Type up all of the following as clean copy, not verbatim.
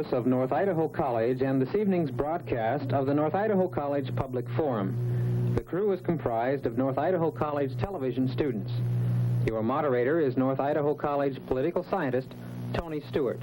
campus of North Idaho College and this evening's broadcast of the North Idaho College Public Forum. The crew is comprised of North Idaho College television students. Your moderator is North Idaho College political scientist Tony Stewart.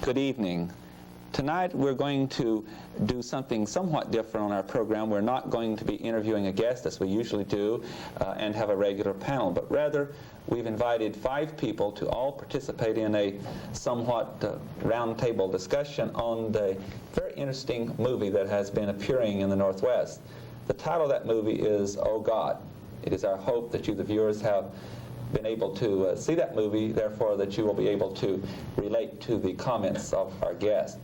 Good evening. Tonight we're going to do something somewhat different on our program. We're not going to be interviewing a guest as we usually do and have a regular panel, but rather we've invited 5 people to all participate in a somewhat roundtable discussion on the very interesting movie that has been appearing in the Northwest. The title of that movie is Oh God. It is our hope that you, the viewers, have been able to see that movie, therefore that you will be able to relate to the comments of our guest.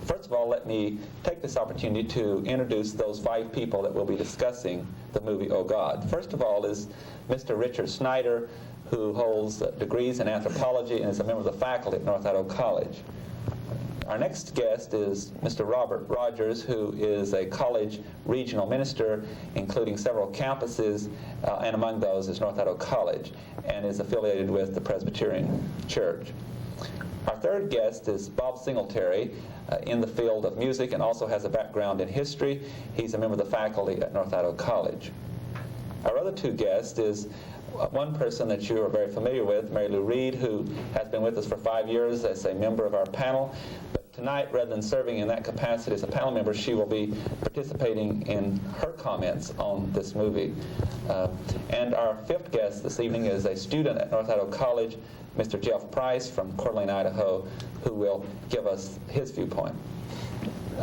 First of all, let me take this opportunity to introduce those 5 people that will be discussing the movie Oh God. First of all is Mr. Richard Snyder, who holds degrees in anthropology and is a member of the faculty at North Idaho College. Our next guest is Mr. Robert Rogers, who is a college regional minister, including several campuses, and among those is North Idaho College, and is affiliated with the Presbyterian Church. Our third guest is Bob Singletary, in the field of music and also has a background in history. He's a member of the faculty at North Idaho College. Our other 2 guests is one person that you are very familiar with, Mary Lou Reed, who has been with us for 5 years as a member of our panel. But tonight, rather than serving in that capacity as a panel member, she will be participating in her comments on this movie. And our 5th guest this evening is a student at North Idaho College, Mr. Jeff Price from Coeur d'Alene, Idaho, who will give us his viewpoint.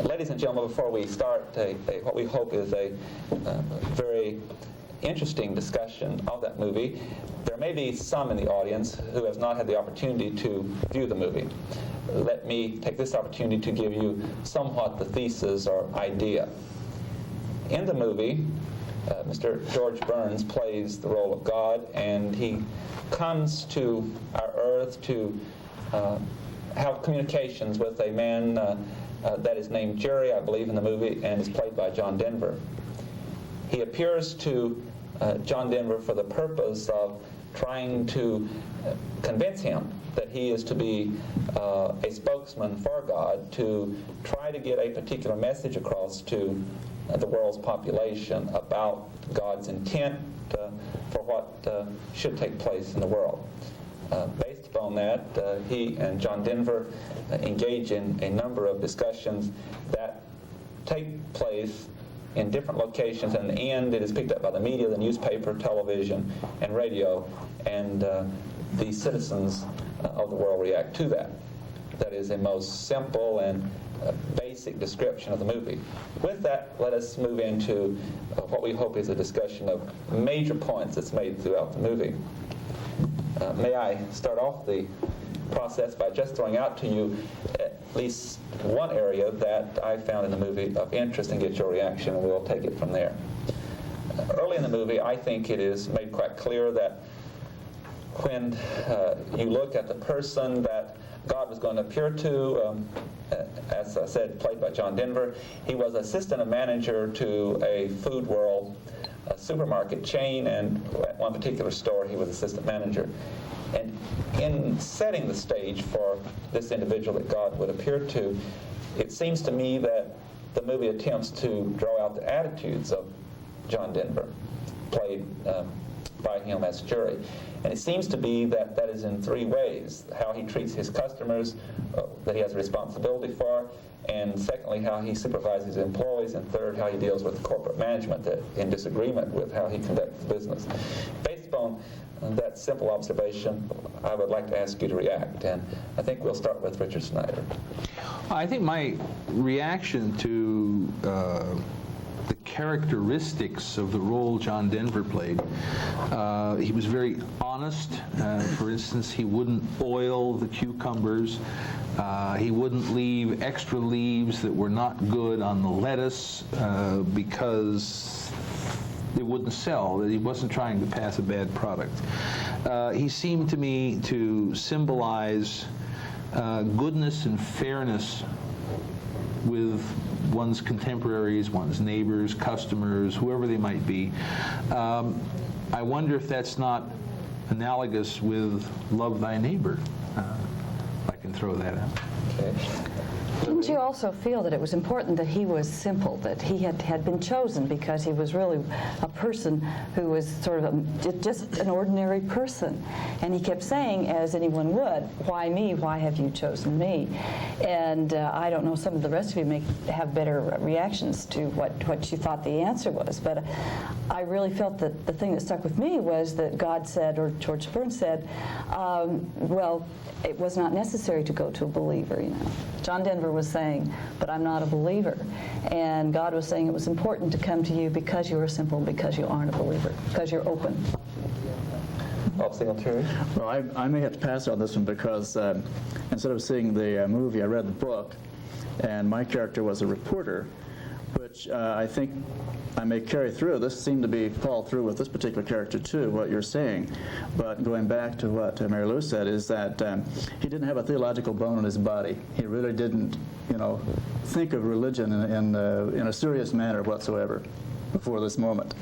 Ladies and gentlemen, before we start what we hope is a very interesting discussion of that movie, there may be some in the audience who has not had the opportunity to view the movie. Let me take this opportunity to give you somewhat the thesis or idea. In the movie, Mr. George Burns plays the role of God, and he comes to our earth to have communications with a man that is named Jerry, I believe, in the movie, and is played by John Denver. He appears to John Denver for the purpose of trying to convince him that he is to be a spokesman for God, to try to get a particular message across to the world's population about God's intent for what should take place in the world. Based upon that, he and John Denver engage in a number of discussions that take place in different locations, and in the end it is picked up by the media, the newspaper, television, and radio, and the citizens of the world react to that. That is a most simple and basic description of the movie. With that, let us move into what we hope is a discussion of major points that's made throughout the movie. May I start off the process by just throwing out to you at least one area that I found in the movie of interest and get your reaction, and we'll take it from there. Early in the movie, I think it is made quite clear that when you look at the person that God was going to appear to, as I said, played by John Denver, he was assistant manager to a Food World supermarket chain, and at one particular store he was assistant manager. And in setting the stage for this individual that God would appear to, it seems to me that the movie attempts to draw out the attitudes of John Denver, played by him as Jerry. And it seems to be that that is in 3 ways: how he treats his customers, that he has a responsibility for, and secondly, how he supervises employees, and third, how he deals with corporate management that in disagreement with how he conducts business. Based upon that simple observation, I would like to ask you to react, and I think we'll start with Richard Snyder. I think my reaction to the characteristics of the role John Denver played, he was very honest. For instance, he wouldn't oil the cucumbers. He wouldn't leave extra leaves that were not good on the lettuce because it wouldn't sell, that he wasn't trying to pass a bad product. He seemed to me to symbolize goodness and fairness with one's contemporaries, one's neighbors, customers, whoever they might be. I wonder if that's not analogous with love thy neighbor. If I can throw that out. Okay. Didn't you also feel that it was important that he was simple, that he had been chosen because he was really a person who was sort of just an ordinary person? And he kept saying, as anyone would, why me? Why have you chosen me? And I don't know, some of the rest of you may have better reactions to what you thought the answer was, but I really felt that the thing that stuck with me was that God said, or George Burns said, well, it was not necessary to go to a believer, you know. John Denver was saying, but I'm not a believer. And God was saying it was important to come to you because you are simple, because you aren't a believer, because you're open. Singletary? Well, I may have to pass on this one because instead of seeing the movie, I read the book, and my character was a reporter, which I think I may carry through. This seemed to fall through with this particular character too, what you're saying. But going back to what Mary Lou said, is that he didn't have a theological bone in his body. He really didn't, think of religion in a serious manner whatsoever before this moment.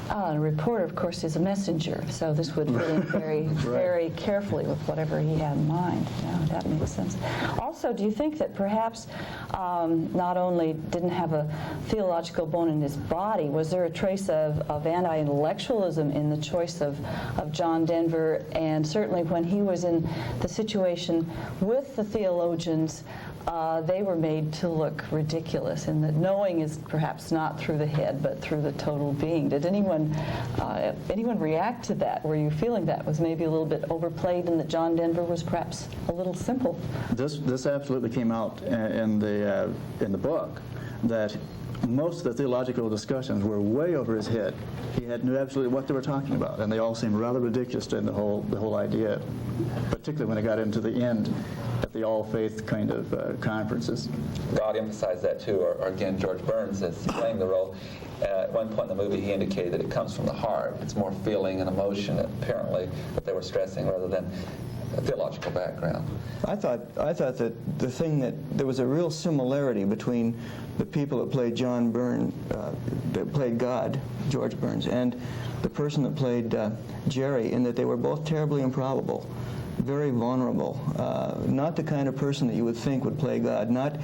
A reporter, of course, is a messenger, so this would fit in very, very carefully with whatever he had in mind. Yeah, that makes sense. Also, do you think that perhaps not only didn't have a theological bone in his body, was there a trace of anti-intellectualism in the choice of John Denver? And certainly when he was in the situation with the theologians, they were made to look ridiculous, and that knowing is perhaps not through the head, but through the total being. Did anyone react to that? Were you feeling that was maybe a little bit overplayed, and that John Denver was perhaps a little simple? This absolutely came out in the book, that most of the theological discussions were way over his head. He knew absolutely what they were talking about, and they all seemed rather ridiculous in the whole idea, particularly when it got into the end at the all-faith kind of conferences. God emphasized that too, or again, George Burns, as playing the role. At one point in the movie, he indicated that it comes from the heart. It's more feeling and emotion, apparently, that they were stressing rather than a theological background. I thought that the thing that there was a real similarity between the people that played John Byrne, that played God, George Burns, and the person that played Jerry, in that they were both terribly improbable, very vulnerable, not the kind of person that you would think would play God, not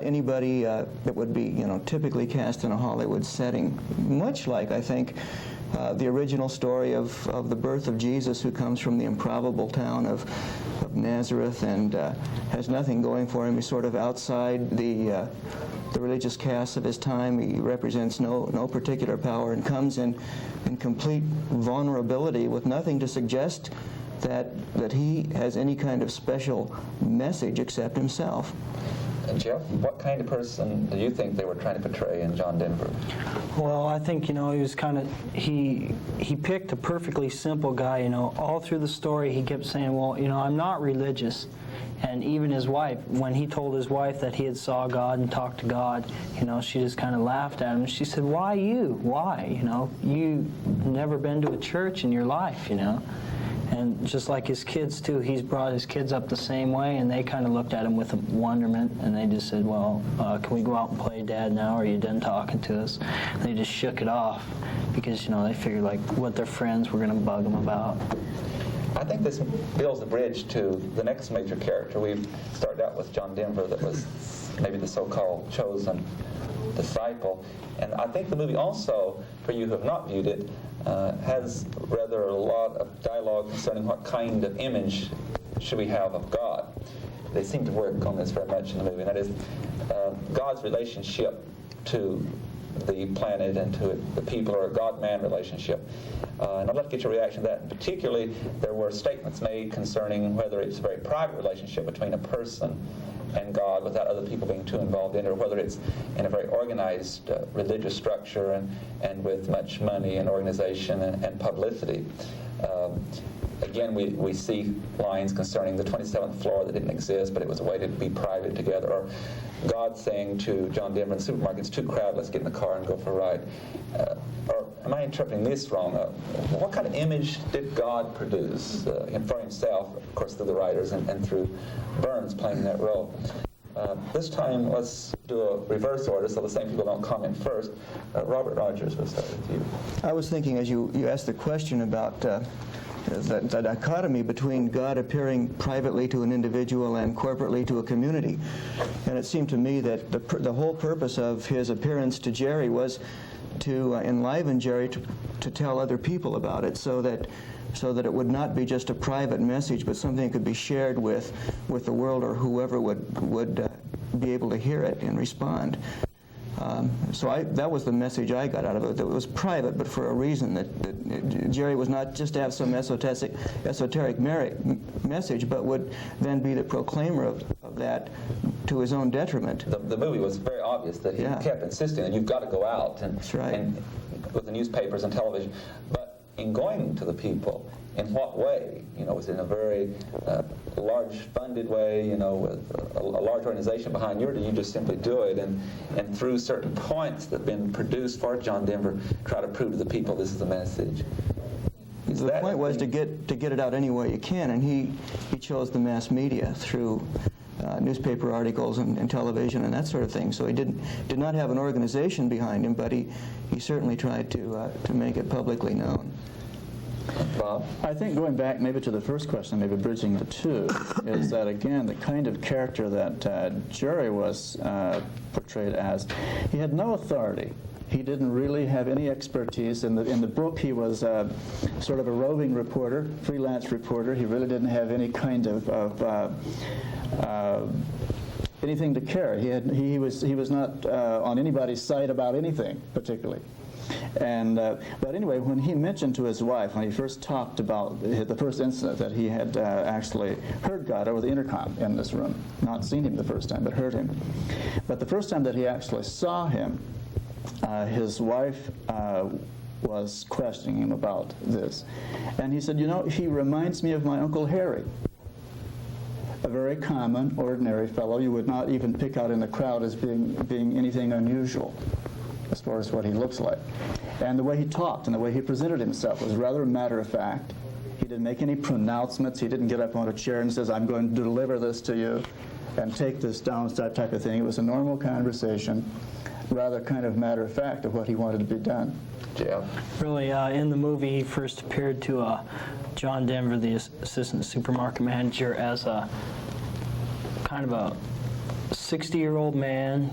anybody that would be typically cast in a Hollywood setting, much like I think the original story of the birth of Jesus, who comes from the improbable town of Nazareth and has nothing going for him. He's sort of outside the religious caste of his time. He represents no particular power and comes in complete vulnerability with nothing to suggest that he has any kind of special message except himself. And Jeff, what kind of person do you think they were trying to portray in John Denver? Well, I think, he was he picked a perfectly simple guy, all through the story he kept saying, well, I'm not religious. And even his wife, when he told his wife that he had saw God and talked to God, she just kind of laughed at him. She said, why you? Why? You've never been to a church in your life, And just like his kids, too, he's brought his kids up the same way, and they kind of looked at him with wonderment, and they just said, well, can we go out and play, Dad, now? Or are you done talking to us? And they just shook it off because, they figured, like, what their friends were going to bug them about. I think this builds a bridge to the next major character. We've started out with John Denver, that was maybe the so-called chosen disciple. And I think the movie also, for you who have not viewed it, has rather a lot of dialogue concerning what kind of image should we have of God. They seem to work on this very much in the movie, and that is God's relationship to the planet and to the people, or a God-man relationship. And I'd like to get your reaction to that. And particularly, there were statements made concerning whether it's a very private relationship between a person and God without other people being too involved in it, or whether it's in a very organized religious structure and with much money and organization and publicity. Again, we see lines concerning the 27th floor that didn't exist, but it was a way to be private together. Or God saying to John Denver in the supermarket, it's too crowded, let's get in the car and go for a ride. am I interpreting this wrong? What kind of image did God produce for himself, of course, through the writers and through Burns playing that role? This time, let's do a reverse order so the same people don't comment first. Robert Rogers, we'll start with you. I was thinking, as you asked the question about the dichotomy between God appearing privately to an individual and corporately to a community. And it seemed to me that the whole purpose of his appearance to Jerry was to enliven Jerry to tell other people about it, so that it would not be just a private message, but something that could be shared with the world, or whoever would be able to hear it and respond. So that was the message I got out of it. That it was private, but for a reason. That Jerry was not just to have some esoteric message, but would then be the proclaimer of that to his own detriment. The movie was very obvious that he kept insisting that you've got to go out and, That's right. and with the newspapers and television. But in going to the people, in what way? Was it in a very large funded way, with a large organization behind you, or do you just simply do it and through certain points that have been produced for John Denver, try to prove to the people this is the message? The point was to get it out any way you can, and he chose the mass media through newspaper articles and television and that sort of thing. So he did not have an organization behind him, but he certainly tried to make it publicly known. Bob? I think going back maybe to the first question, maybe bridging the two, is that again the kind of character that Jerry was portrayed as, he had no authority. He didn't really have any expertise. In the book, he was sort of a roving reporter, freelance reporter. He really didn't have any kind of anything to carry. He was not on anybody's side about anything particularly. And but anyway, when he mentioned to his wife, when he first talked about the first incident that he had actually heard God over the intercom in this room, not seen him the first time, but heard him. But the first time that he actually saw him, his wife was questioning him about this. And he said, he reminds me of my Uncle Harry. A very common, ordinary fellow you would not even pick out in the crowd as being anything unusual as far as what he looks like. And the way he talked and the way he presented himself was rather matter of fact. He didn't make any pronouncements. He didn't get up on a chair and says, I'm going to deliver this to you and take this down, that type of thing. It was a normal conversation, rather kind of matter of fact of what he wanted to be done. Jeff? Really, in the movie, he first appeared to John Denver, the assistant supermarket manager, as a kind of a 60-year-old man.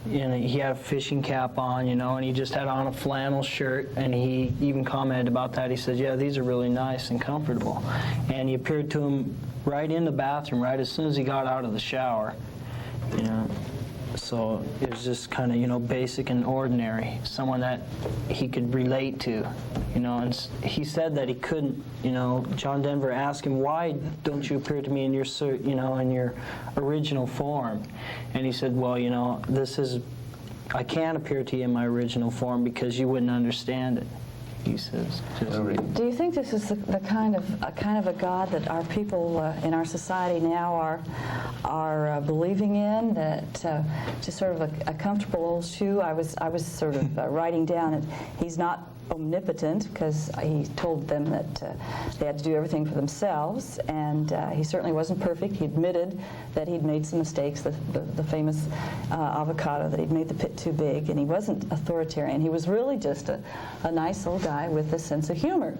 And he had a fishing cap on, and he just had on a flannel shirt, and he even commented about that. He said, yeah, these are really nice and comfortable. And he appeared to him right in the bathroom, right as soon as he got out of the shower, So it was just kind of, basic and ordinary, someone that he could relate to, and he said that he couldn't, John Denver asked him, why don't you appear to me in your, in your original form? And he said, well, I can't appear to you in my original form because you wouldn't understand it. He says. Do you think this is the kind of a God that our people in our society now are believing in? That just sort of a comfortable old shoe. I was sort of writing down that he's not omnipotent, because he told them that they had to do everything for themselves, and he certainly wasn't perfect. He admitted that he'd made some mistakes, the famous avocado, that he'd made the pit too big, and he wasn't authoritarian. He was really just a nice old guy with a sense of humor.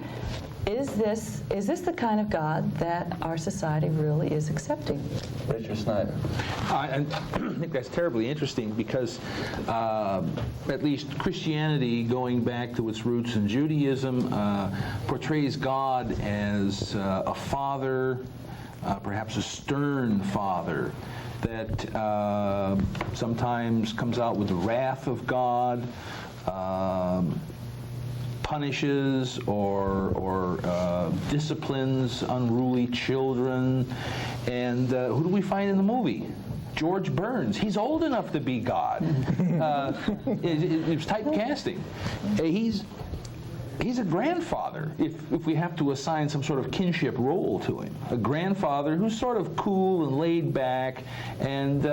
Is this the kind of God that our society really is accepting? Richard Snyder. I think that's terribly interesting because at least Christianity, going back to its roots in Judaism, portrays God as a father, perhaps a stern father, that sometimes comes out with the wrath of God, punishes or disciplines unruly children. And who do we find in the movie? George Burns. He's old enough to be God. It was typecasting. He's a grandfather, if we have to assign some sort of kinship role to him. A grandfather who's sort of cool and laid back. And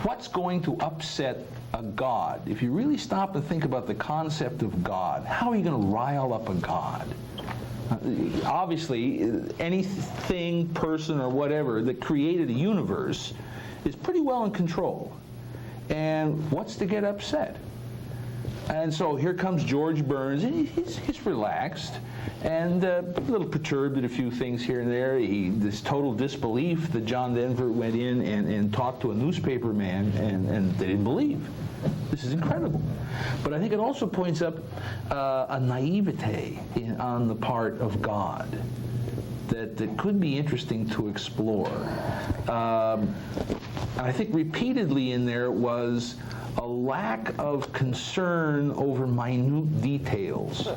what's going to upset a God, if you really stop and think about the concept of God, how are you going to rile up a God? Obviously, anything, person, or whatever that created a universe is pretty well in control. And what's to get upset? And so here comes George Burns, and he's relaxed and a little perturbed at a few things here and there. This total disbelief that John Denver went in and talked to a newspaper man, and they didn't believe. This is incredible. But I think it also points up a naivete on the part of God that could be interesting to explore. And I think repeatedly in there was a lack of concern over minute details.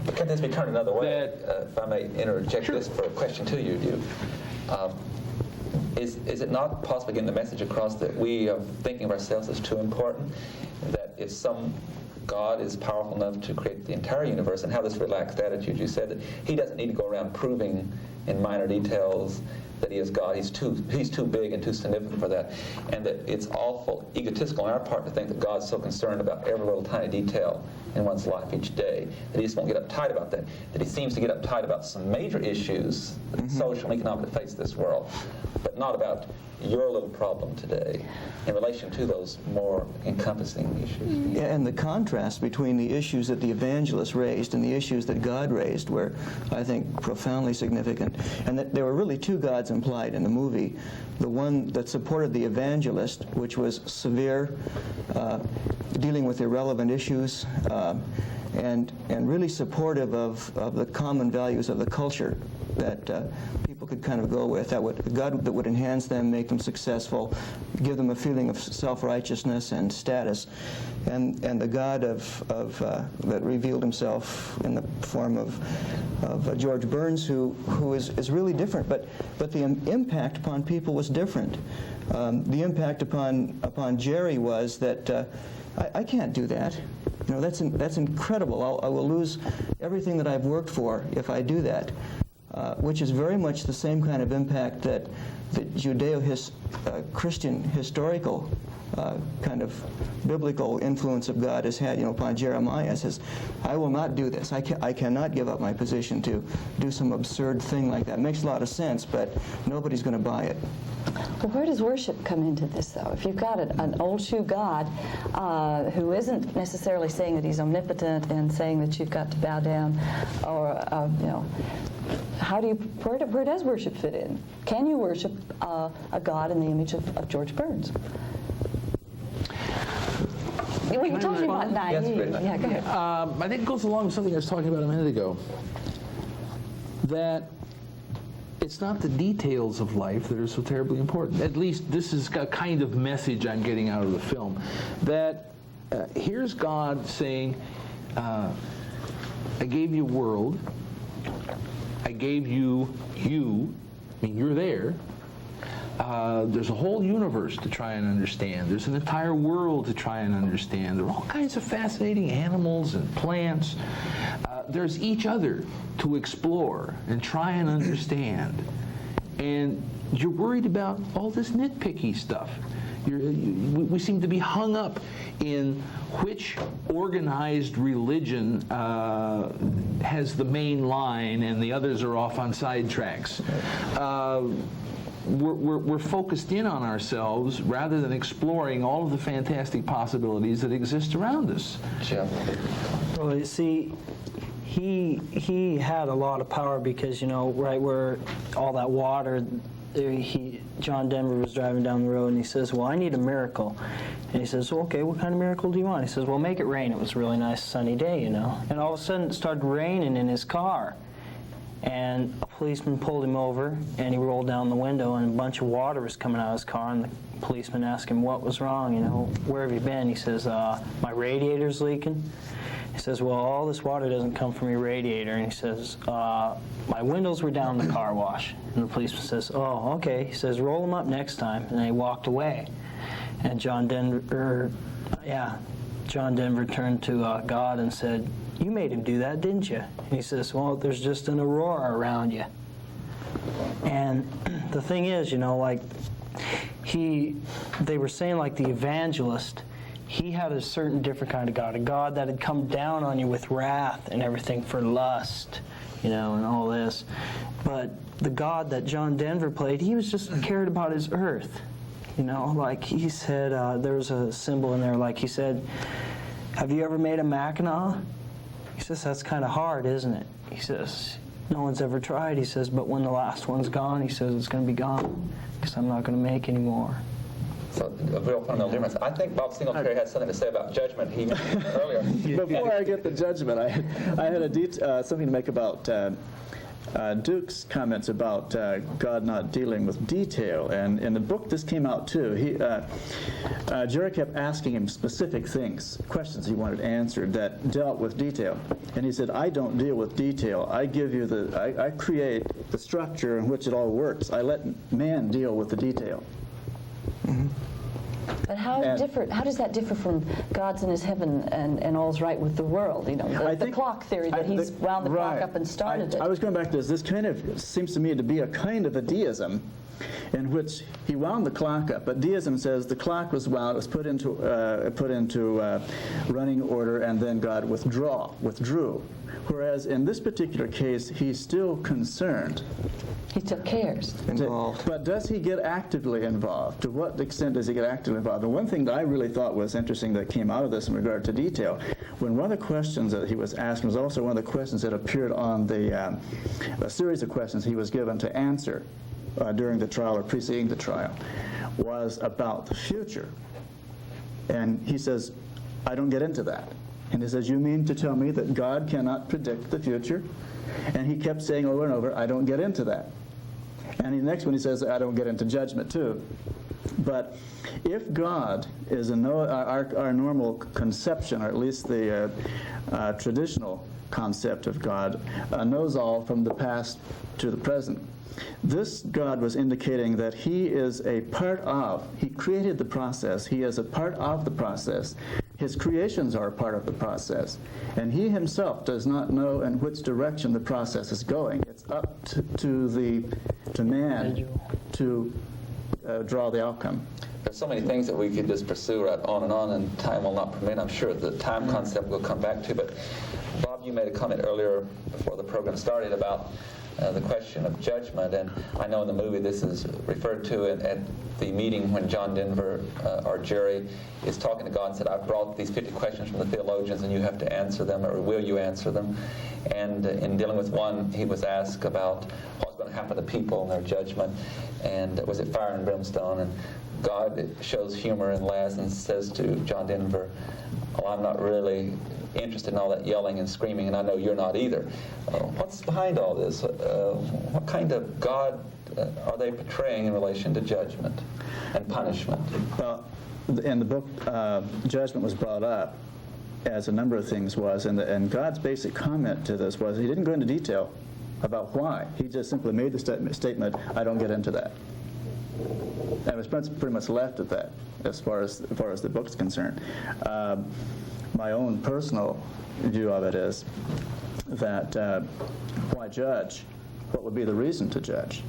But can this be turned another way? If I may interject this for a question to you. Is it not possible getting the message across that we are thinking of ourselves as too important? That if some God is powerful enough to create the entire universe, and have this relaxed attitude, you said that he doesn't need to go around proving in minor details that he is God. He's too big and too significant for that. And that it's awful egotistical on our part to think that God's so concerned about every little tiny detail in one's life each day, that he just won't get uptight about that. That he seems to get uptight about some major issues, social and economic, that face this world, but not about your little problem today in relation to those more encompassing issues. Yeah, and the contrast between the issues that the evangelists raised and the issues that God raised were, I think, profoundly significant. And that there were really two gods implied in the movie. The one that supported the evangelist, which was severe, dealing with irrelevant issues, and really supportive of the common values of the culture that people could kind of go with. God that would enhance them, make them successful, give them a feeling of self-righteousness and status, and the God that revealed himself in the form of George Burns, who is really different, but the impact upon people was different. The impact upon Jerry was that I can't do that. You know, that's incredible. I will lose everything that I've worked for if I do that. Which is very much the same kind of impact that the Judeo-Christian historical kind of biblical influence of God has had, upon Jeremiah. Says, I will not do this. I cannot give up my position to do some absurd thing like that. It makes a lot of sense, but nobody's going to buy it. Well, where does worship come into this, though? If you've got an old shoe God who isn't necessarily saying that he's omnipotent and saying that you've got to bow down, or where does worship fit in? Can you worship a God in the image of George Burns? We were talking about naive. Yeah, go ahead. I think it goes along with something I was talking about a minute ago. That it's not the details of life that are so terribly important. At least this is a kind of message I'm getting out of the film. That here's God saying, I gave you a world. I gave you, I mean, you're there. There's a whole universe to try and understand. There's an entire world to try and understand. There are all kinds of fascinating animals and plants. There's each other to explore and try and understand. And you're worried about all this nitpicky stuff. We seem to be hung up in which organized religion has the main line and the others are off on sidetracks. We're focused in on ourselves rather than exploring all of the fantastic possibilities that exist around us. Well, you see, he had a lot of power because, right where all that water, John Denver was driving down the road and he says, well, I need a miracle. And he says, well, okay, what kind of miracle do you want? He says, well, make it rain. It was a really nice sunny day, And all of a sudden it started raining in his car. And a policeman pulled him over and he rolled down the window and a bunch of water was coming out of his car, and the policeman asked him what was wrong, where have you been? He says, my radiator's leaking. He says, well, all this water doesn't come from your radiator. And he says, my windows were down the car wash. And the policeman says, oh, okay. He says, roll them up next time. And he walked away. And John Denver turned to God and said, you made him do that, didn't you? And he says, well, there's just an aurora around you. And the thing is, they were saying like the evangelist, he had a certain different kind of God, a God that had come down on you with wrath and everything for lust, and all this. But the God that John Denver played, he was just cared about his earth. Like he said, there's a symbol in there, like he said, have you ever made a Mackinac? He says, that's kind of hard, isn't it? He says, no one's ever tried. He says, but when the last one's gone, he says, it's going to be gone because I'm not going to make any more. So a real fundamental difference. I think Bob Singletary had something to say about judgment. He mentioned earlier. Before I get the judgment, I had something to make about Duke's comments about God not dealing with detail. And in the book, this came out too. Jerry kept asking him specific things, questions he wanted answered that dealt with detail. And he said, I don't deal with detail. I give you I create the structure in which it all works. I let man deal with the detail. Mm-hmm. But how does that differ from God's in his heaven and all's right with the world? The clock theory that he's wound the clock up and started it. I was going back to this. This kind of seems to me to be a kind of a deism in which he wound the clock up. But deism says the clock was wound, it was put into running order, and then God withdrew. Whereas in this particular case, he's still concerned. He took cares. Involved. But does he get actively involved? To what extent does he get actively involved? And one thing that I really thought was interesting that came out of this in regard to detail, when one of the questions that he was asked was also one of the questions that appeared on a series of questions he was given to answer during the trial or preceding the trial, was about the future. And he says, I don't get into that. And he says, you mean to tell me that God cannot predict the future? And he kept saying over and over, I don't get into that. And the next one he says, I don't get into judgment too. But if God is our normal conception, or at least the traditional concept of God, knows all from the past to the present, this God was indicating that he is a part of, he created the process, he is a part of the process. His creations are a part of the process. And he himself does not know in which direction the process is going. It's up to man to draw the outcome. There's so many things that we could just pursue right on, and time will not permit. I'm sure the time concept we'll come back to. But Bob, you made a comment earlier before the program started about the question of judgment, and I know in the movie this is referred to at the meeting when John Denver or Jerry is talking to God and said, I've brought these 50 questions from the theologians and you have to answer them, or will you answer them? And in dealing with one, he was asked about what's going to happen to people and their judgment, and was it fire and brimstone? And God shows humor and laughs and says to John Denver, well, I'm not really interested in all that yelling and screaming, and I know you're not either. What's behind all this? What kind of God are they portraying in relation to judgment and punishment? Well, in the book, judgment was brought up as a number of things was, and God's basic comment to this was he didn't go into detail about why. He just simply made the statement, I don't get into that. And it was pretty much left at that as far as the book's concerned. My own personal view of it is that why judge? What would be the reason to judge?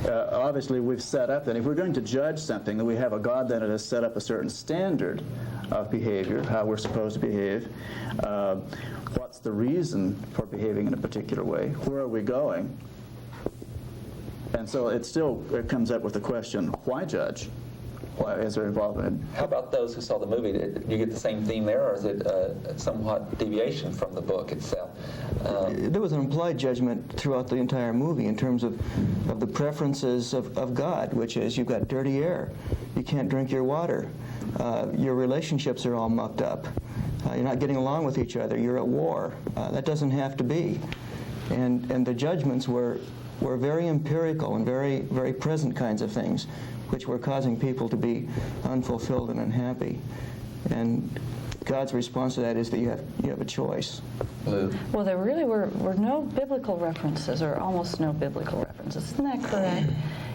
Obviously, we've set up that if we're going to judge something, that we have a God that has set up a certain standard of behavior, how we're supposed to behave, what's the reason for behaving in a particular way, where are we going? And so it comes up with the question, why judge? Why is there involvement? How about those who saw the movie? Did you get the same theme there, or is it somewhat deviation from the book itself? There was an implied judgment throughout the entire movie in terms of the preferences of God, which is you've got dirty air, you can't drink your water, your relationships are all mucked up, you're not getting along with each other, you're at war. That doesn't have to be. And the judgments were very empirical and very, very present kinds of things, which were causing people to be unfulfilled and unhappy. And God's response to that is that you have a choice. Well, there really were no biblical references, or almost no biblical references. Isn't that correct?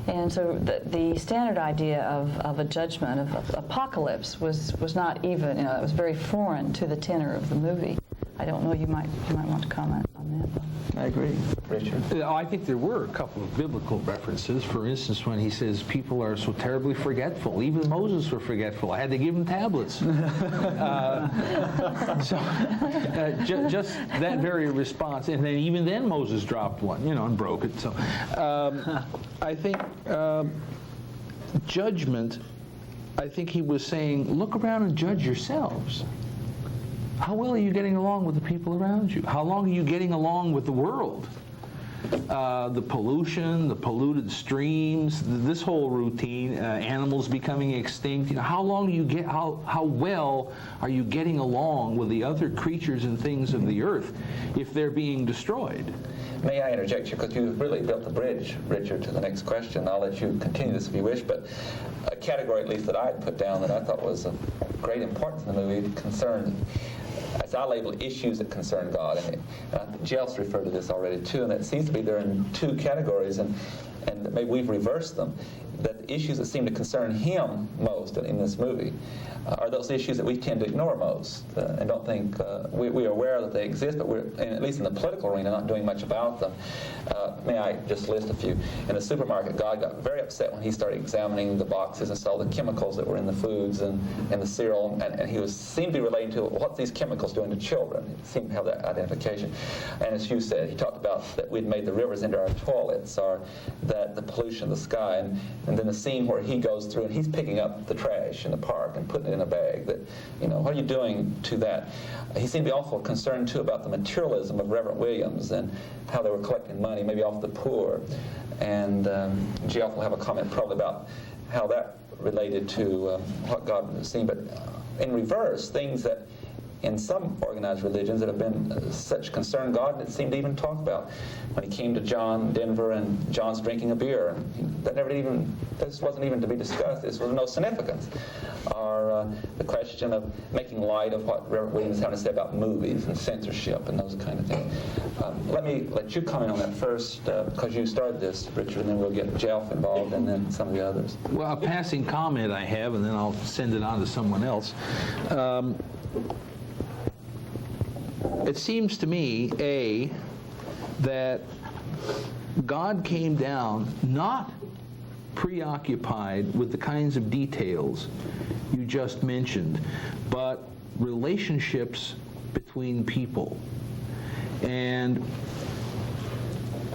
And so the standard idea of a judgment, of apocalypse, was not even, it was very foreign to the tenor of the movie. I don't know, you might want to comment on that. I agree. Richard? I think there were a couple of biblical references. For instance, when he says people are so terribly forgetful. Even Moses was forgetful. I had to give him tablets. Just that very response. And then even then Moses dropped one, and broke it. So I think judgment, I think he was saying, look around and judge yourselves. How well are you getting along with the people around you? How long are you getting along with the world? The pollution, the polluted streams, this whole routine, animals becoming extinct. How long do you get? How well are you getting along with the other creatures and things of the earth if they're being destroyed? May I interject here, because you really built the bridge, Richard, to the next question. I'll let you continue this if you wish, but a category at least that I had put down that I thought was of great importance in the movie concerned, as I label, issues that concern God. And Jeff's referred to this already too, and it seems to be they're in two categories, and maybe we've reversed them. That the issues that seem to concern him most in this movie are those issues that we tend to ignore most and don't think we are aware that they exist, but we're, at least in the political arena, not doing much about them. May I just list a few? In the supermarket, God got very upset when he started examining the boxes and saw the chemicals that were in the foods and the cereal, and he seemed to be relating to what these chemicals doing to children. He seemed to have that identification. And as Hugh said, he talked about that we'd made the rivers into our toilets, or that the pollution of the sky, and then the scene where he goes through and he's picking up the trash in the park and putting it in a bag. That, what are you doing to that? He seemed to be awful concerned too about the materialism of Reverend Williams and how they were collecting money, maybe off the poor. And Geoff will have a comment probably about how that related to what God was seeing. But in reverse, things that in some organized religions that have been such concern God that seemed to even talk about. When he came to John Denver and John's drinking a beer, this wasn't even to be discussed. This was no significance. Or the question of making light of what Reverend Williams had to say about movies and censorship and those kind of things. Let me let you comment on that first, because you started this, Richard, and then we'll get Jeff involved and then some of the others. Well, a passing comment I have, and then I'll send it on to someone else. It seems to me, that God came down not preoccupied with the kinds of details you just mentioned, but relationships between people. And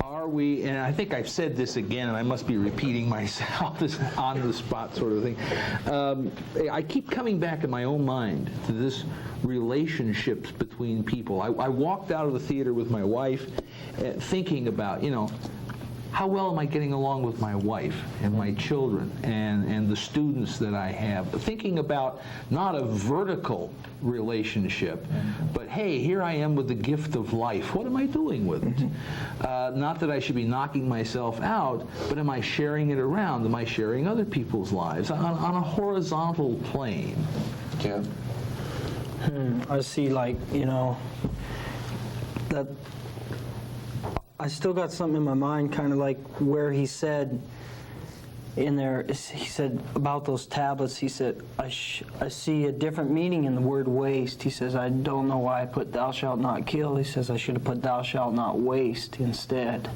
are we, and I think I've said this again, and I must be repeating myself, this on-the-spot sort of thing. I keep coming back in my own mind to this relationships between people. I walked out of the theater with my wife thinking about, how well am I getting along with my wife and my children and the students that I have? Thinking about not a vertical relationship, but hey, here I am with the gift of life. What am I doing with it? Not that I should be knocking myself out, but am I sharing it around? Am I sharing other people's lives on a horizontal plane? Jeff? I see, that I still got something in my mind, kind of like where he said in there, he said about those tablets, he said, I see a different meaning in the word waste. He says, I don't know why I put thou shalt not kill. He says, I should have put thou shalt not waste instead.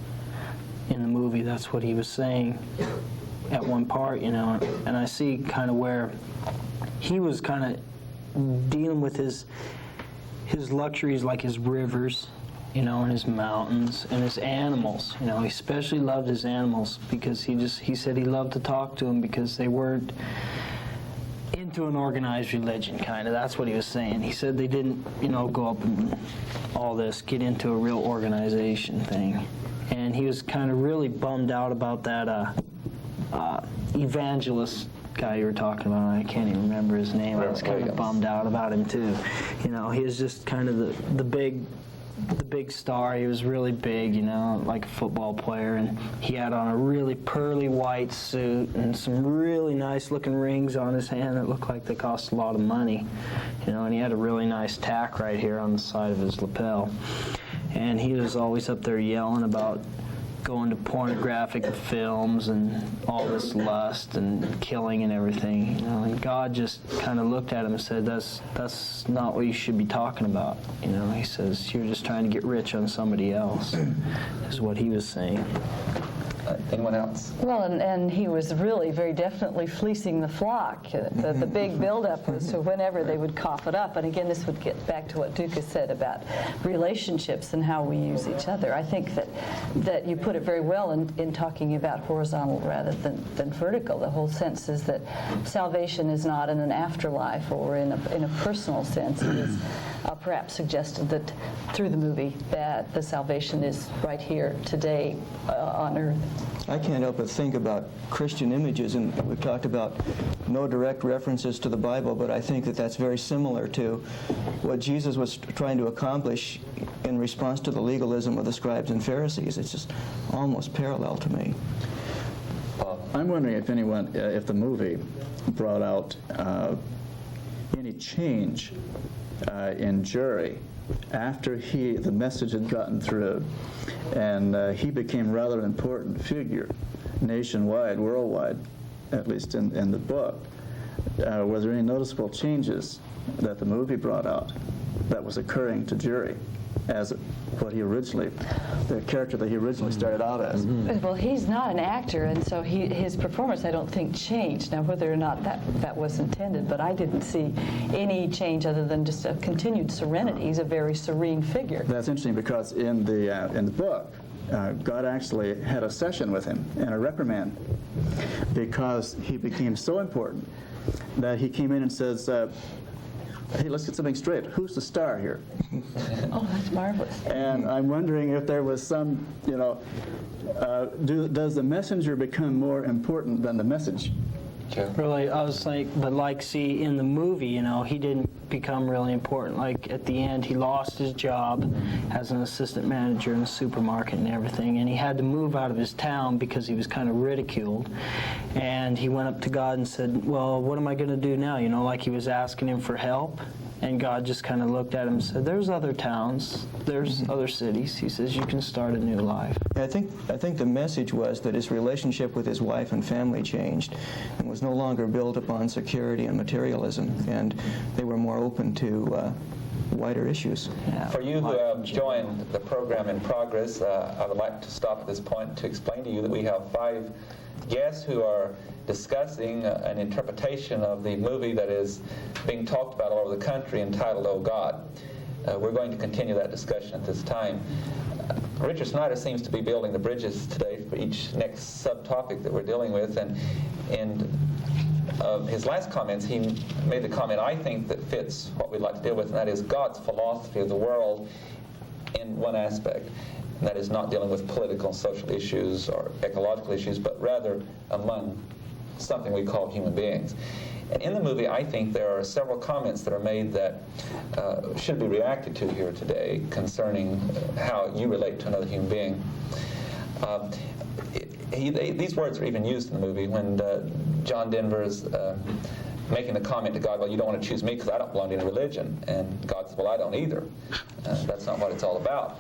In the movie, that's what he was saying at one part, and I see kind of where he was kind of dealing with his luxuries, like his rivers, and his mountains and his animals. He especially loved his animals because he said he loved to talk to them because they weren't into an organized religion, kind of. That's what he was saying. He said they didn't, go up and all this, get into a real organization thing. And he was kind of really bummed out about that evangelist guy you were talking about. I can't even remember his name. I was kind of bummed out about him too. He was just kind of the big star. He was really big, like a football player, and he had on a really pearly white suit and some really nice looking rings on his hand that looked like they cost a lot of money, and he had a really nice tack right here on the side of his lapel. And he was always up there yelling about going to pornographic films and all this lust and killing and everything. You know, and God just kind of looked at him and said, "That's not what you should be talking about." You know, he says, "You're just trying to get rich on somebody else," is what he was saying. Anyone else? Well, and he was really very definitely fleecing the flock. The big buildup was to whenever they would cough it up. And again, this would get back to what Duca said about relationships and how we use each other. I think that you put it very well in talking about horizontal rather than vertical. The whole sense is that salvation is not in an afterlife or in a personal sense. It is perhaps suggested that through the movie that the salvation is right here today on earth. I can't help but think about Christian images, and we've talked about no direct references to the Bible, but I think that that's very similar to what Jesus was trying to accomplish in response to the legalism of the scribes and Pharisees. It's just almost parallel to me. I'm wondering if the movie brought out any change in jury after the message had gotten through, and he became rather an important figure nationwide, worldwide, at least in the book. Were there any noticeable changes that the movie brought out that was occurring to jury as the character that he originally started out as? Well, he's not an actor, and so his performance, I don't think, changed. Now, whether or not that was intended, but I didn't see any change other than just a continued serenity. He's a very serene figure. That's interesting because in the book, God actually had a session with him and a reprimand because he became so important that he came in and says, "Hey, let's get something straight. Who's the star here?" Oh, that's marvelous. And I'm wondering if there was some, does the messenger become more important than the message? Really, I was like, see, in the movie, he didn't become really important. Like, at the end, he lost his job as an assistant manager in a supermarket and everything, and he had to move out of his town because he was kind of ridiculed. And he went up to God and said, "Well, what am I going to do now?" Like he was asking him for help. And God just kind of looked at him and said, "There's other towns, there's other cities." He says, "You can start a new life." I think the message was that his relationship with his wife and family changed and was no longer built upon security and materialism, and they were more open to wider issues. Yeah. For you who have joined the program in progress, I would like to stop at this point to explain to you that we have 5 guests who are discussing an interpretation of the movie that is being talked about all over the country entitled "Oh God." We're going to continue that discussion at this time. Richard Snyder seems to be building the bridges today for each next subtopic that we're dealing with, and in his last comments he made the comment I think that fits what we'd like to deal with, and that is God's philosophy of the world in one aspect. And that is not dealing with political and social issues or ecological issues, but rather among something we call human beings. And in the movie, I think there are several comments that are made that should be reacted to here today concerning how you relate to another human being. These words are even used in the movie when John Denver is making the comment to God, "Well, you don't want to choose me because I don't belong to any religion." And God says, "Well, I don't either. That's not what it's all about,"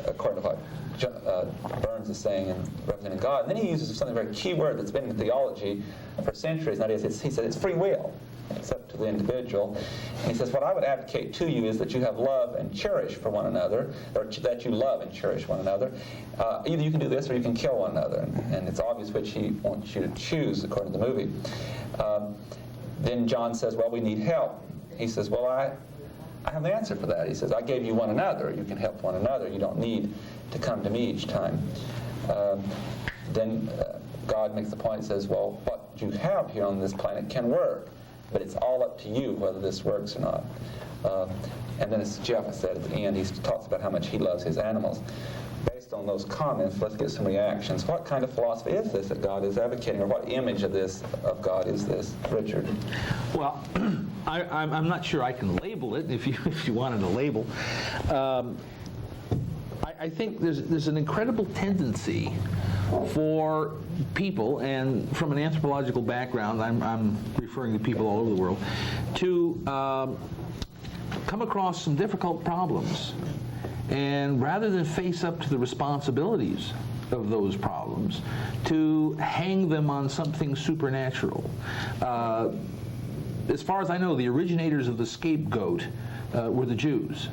according to what Burns is saying and representing God. And then he uses something very key word that's been in theology for centuries, and that is, he said it's free will. It's up to the individual. And he says, what I would advocate to you is that you have love and cherish for one another, or that you love and cherish one another. Either you can do this or you can kill one another. And it's obvious which he wants you to choose, according to the movie. Then John says, well, we need help. He says, well, I have the answer for that. He says, I gave you one another. You can help one another. You don't need to come to me each time. Then God makes the point and says, well, what you have here on this planet can work, but it's all up to you whether this works or not. And then as Jeff said at the end, he talks about how much he loves his animals. Based on those comments, let's get some reactions. What kind of philosophy is this that God is advocating, or what image of God is this? Richard? Well, I'm not sure I can label it, if you wanted a label. I think there's an incredible tendency for people, and from an anthropological background, I'm referring to people all over the world, to come across some difficult problems. And rather than face up to the responsibilities of those problems, to hang them on something supernatural. As far as I know, the originators of the scapegoat were the Jews.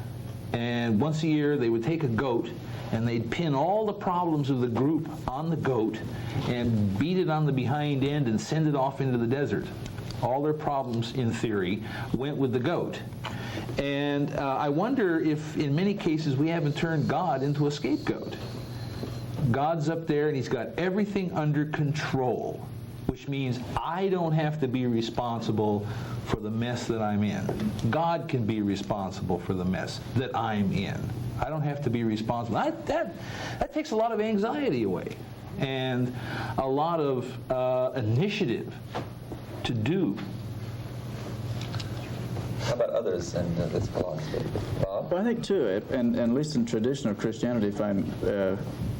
And once a year, they would take a goat and they'd pin all the problems of the group on the goat and beat it on the behind end and send it off into the desert. All their problems, in theory, went with the goat. And I wonder if, in many cases, we haven't turned God into a scapegoat. God's up there and he's got everything under control, which means I don't have to be responsible for the mess that I'm in. God can be responsible for the mess that I'm in. I don't have to be responsible. That takes a lot of anxiety away and a lot of initiative to do. How about others in this philosophy? Bob? Well, I think too, and at least in traditional Christianity, if I'm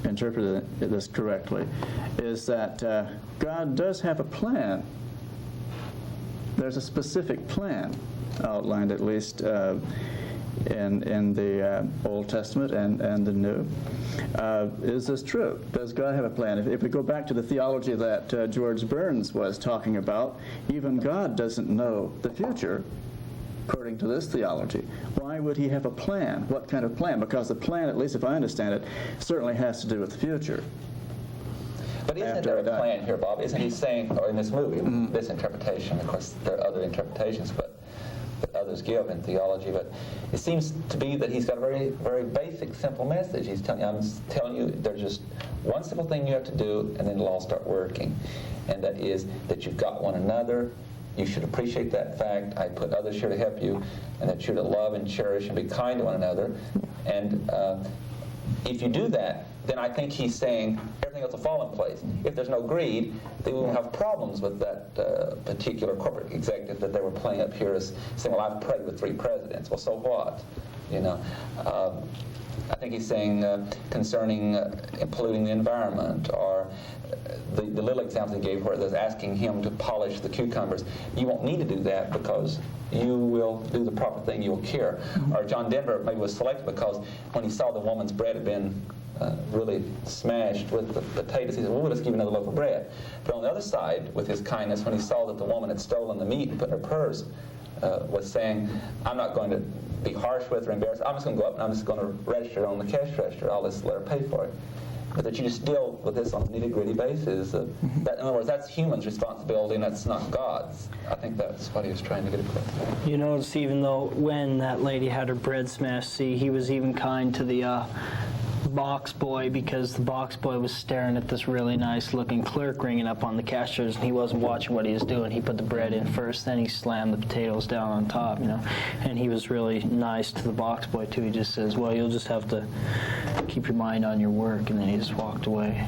interpreting this correctly, is that God does have a plan. There's a specific plan outlined, at least in the Old Testament and the New. Is this true? Does God have a plan? If we go back to the theology that George Burns was talking about, even God doesn't know the future, according to this theology. Why would he have a plan? What kind of plan? Because the plan, at least if I understand it, certainly has to do with the future. But isn't there a plan here, Bob? Isn't he saying, or in this movie, this interpretation, of course there are other interpretations, but others give in theology, but it seems to be that he's got a very, very basic, simple message. He's telling you, I'm telling you, there's just one simple thing you have to do, and then it'll all start working. And that is that you've got one another. You should appreciate that fact. I put others here to help you, and that you're to love and cherish and be kind to one another. And if you do that, then I think he's saying everything else will fall in place. If there's no greed, then we won't have problems with that particular corporate executive that they were playing up here as saying, well, I've prayed with 3 presidents. Well, so what? You know, I think he's saying concerning polluting the environment, or the little example he gave where there's asking him to polish the cucumbers. You won't need to do that because you will do the proper thing, you will care. Or John Denver maybe was selected because when he saw the woman's bread had been really smashed with the potatoes, he said, well, let's give you another loaf of bread. But on the other side, with his kindness, when he saw that the woman had stolen the meat and put in her purse, was saying, I'm not going to be harsh with her, embarrassed. I'm just going to go up and I'm just going to register on the cash register. I'll just let her pay for it. But that you just deal with this on a nitty-gritty basis. That, in other words, that's human's responsibility and that's not God's. I think that's what he was trying to get across. You notice even though when that lady had her bread smashed, see, he was even kind to the box boy, because the box boy was staring at this really nice looking clerk ringing up on the cash register, and he wasn't watching what he was doing. He put the bread in first, then he slammed the potatoes down on top, you know. And he was really nice to the box boy too. He just says, well, you'll just have to keep your mind on your work, and then he just walked away.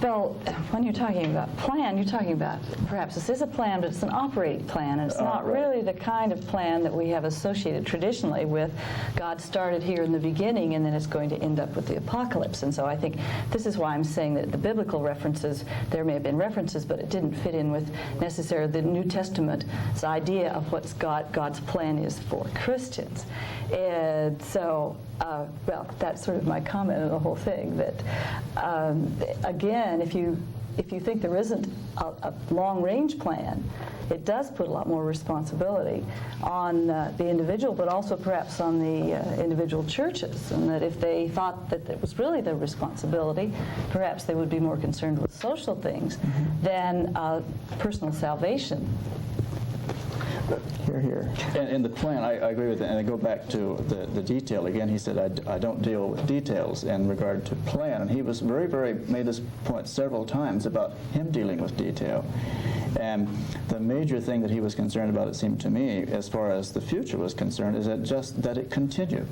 Bill, when you're talking about plan, you're talking about perhaps this is a plan, but it's an operating plan, and it's not really the kind of plan that we have associated traditionally with God started here in the beginning and then it's going to end up with the apocalypse. And so I think this is why I'm saying that the biblical references, there may have been references, but it didn't fit in with necessarily the New Testament's idea of what God's plan is for Christians. And so, well, that's sort of my comment on the whole thing, that again, if you think there isn't a long-range plan, it does put a lot more responsibility on the individual, but also perhaps on the individual churches, and that if they thought that it was really their responsibility, perhaps they would be more concerned with social things than personal salvation. Here, here. And the plan, I agree with that. And I go back to the detail again. He said, I don't deal with details in regard to plan. And he was made this point several times about him dealing with detail. And the major thing that he was concerned about, it seemed to me, as far as the future was concerned, is that it continued.